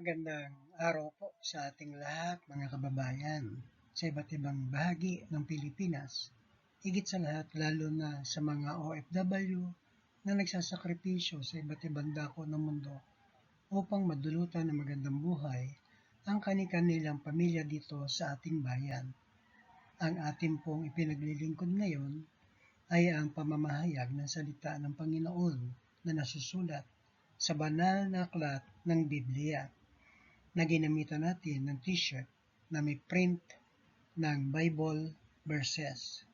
Magandang araw po sa ating lahat mga kababayan sa iba't ibang bahagi ng Pilipinas. Higit sa lahat lalo na sa mga OFW na nagsasakripisyo sa iba't ibang dako ng mundo upang madulutan ng magandang buhay ang kani-kanilang pamilya dito sa ating bayan. Ang ating pong ipinaglilingkod ngayon ay ang pamamahayag ng salita ng Panginoon na nasusulat sa banal na aklat ng Biblia na ginamitan natin ng t-shirt na may print ng Bible verses.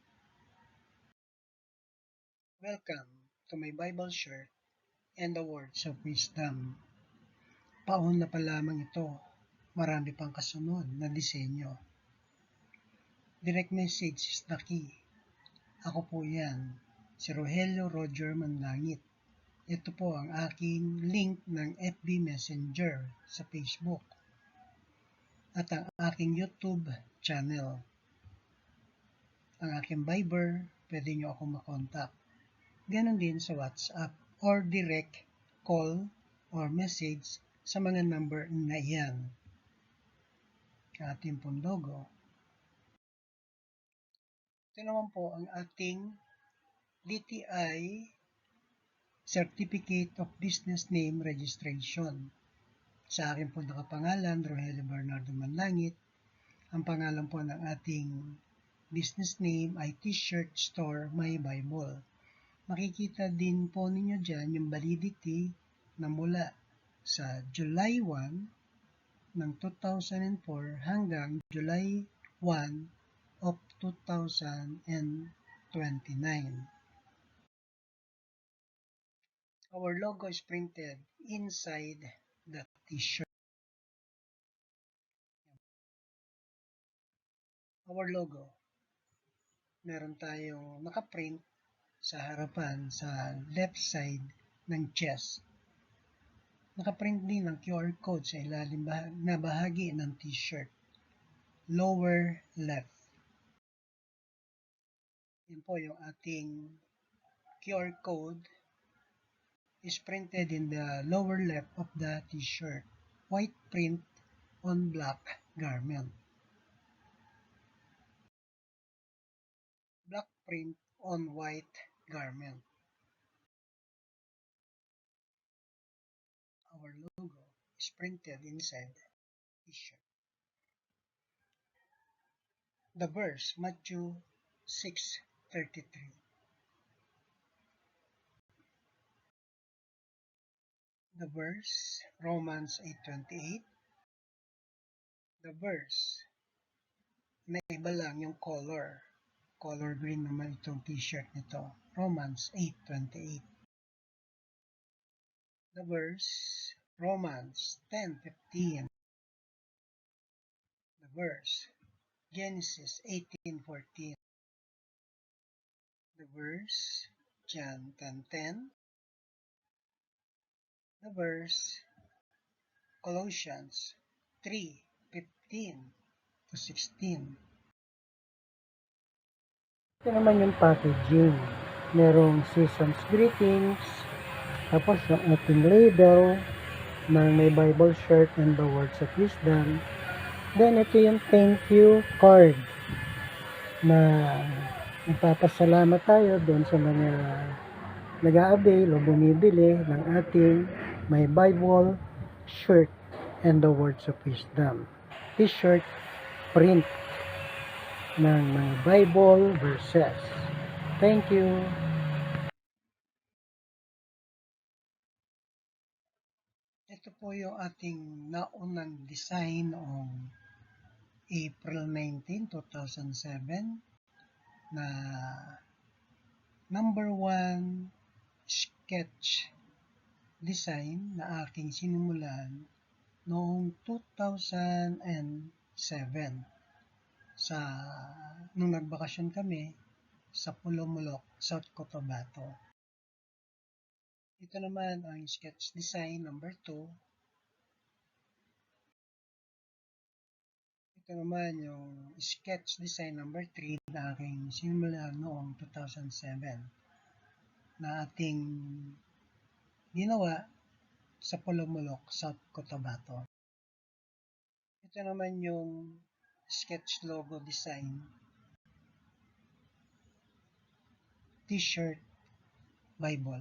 Welcome to my Bible shirt and the words of wisdom. Paon na pa lamang ito, marami pang kasunod na disenyo. Direct message is the key. Ako po yan, si Rogelio Roger Manlangit. Ito po ang aking link ng FB Messenger sa Facebook at ang aking YouTube channel. Ang aking Viber, pwede nyo ako makontak. Ganon din sa WhatsApp or direct call or message sa mga number na iyan. Ating pong logo. Ito naman po ang ating DTI Certificate of Business Name Registration. Sa akin po nakapangalan, Rogelio Bernardo Manlangit. Ang pangalan po ng ating business name ay T-shirt Store My Bible. Makikita din po ninyo dyan yung validity na mula sa July 1 ng 2004 hanggang July 1 of 2029. Our logo is printed inside the t-shirt. Our logo, meron tayong nakaprint sa harapan sa left side ng chest. Nakaprint din ang QR code sa ilalim na bahagi ng t-shirt, lower left. Yan po yung ating QR code is printed in the lower left of the t-shirt. White print on black garment. Black print on white garment. Our logo is printed inside the t-shirt. The verse, Matthew 6:33. The verse, Romans 8:28. The verse, na iba lang yung color. Color green naman itong t-shirt nito. Romans 8:28. The verse, Romans 10:15. The verse, Genesis 18:14. The verse, John 10:10. The verse, Colossians 3:15-16. Ito naman yung packaging. Merong season's greetings, tapos yung ating label ng may Bible shirt and the words of wisdom. Then ito yung thank you card na nagpapasalamat tayo doon sa mga nag-a-avail o bumibili ng ating may Bible shirt and the words of wisdom. T-shirt print ng mga Bible verses. Thank you. Ito po yung ating naunang design noong April 19, 2007 na number 1 sketch design na aking sinimulan noong 2007 nung nagbakasyon kami sa Pulomolok, South Cotabato. Ito naman ang sketch design number 2. Ito naman yung sketch design number 3 na aking sinimulan noong 2007 na ating ginawa sa Pulomolok, South Cotabato. Ito naman yung sketch logo design t-shirt Bible.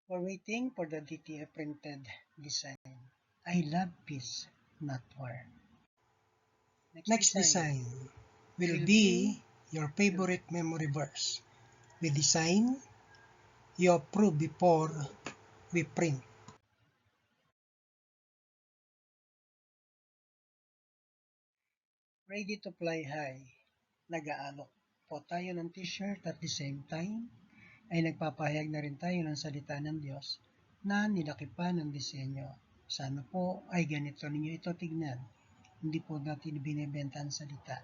We're waiting for the DTF printed design. I love peace, not war. Next design will be your favorite memory verse. We design, you approve before we print. Ready to fly high. Nag-aalok po tayo ng t-shirt at the same time ay nagpapahayag na rin tayo ng salita ng Diyos na nilakipan ng disenyo. Sana po ay ganito ninyo ito tignan. Hindi po natin binibenta ang salita,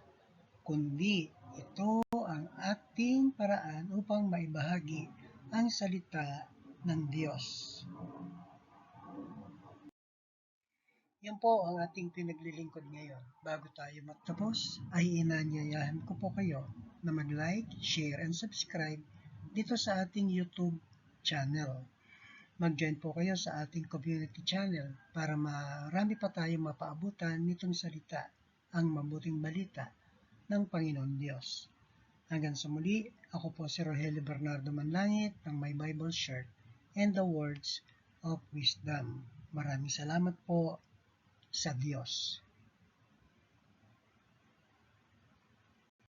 kundi ito ang ating paraan upang maibahagi ang salita ng Diyos. Yan po ang ating pinaglilingkod ngayon. Bago tayo matapos, ay inanyayahan ko po kayo na mag-like, share, and subscribe dito sa ating YouTube channel. Mag-join po kayo sa ating community channel para marami pa tayong mapaabutan nitong salita, ang mabuting balita ng Panginoon Diyos. Hanggang sa muli, ako po si Rogelio Bernardo Manlangit ng My Bible Shirt and the Words of Wisdom. Maraming salamat po sa Diyos.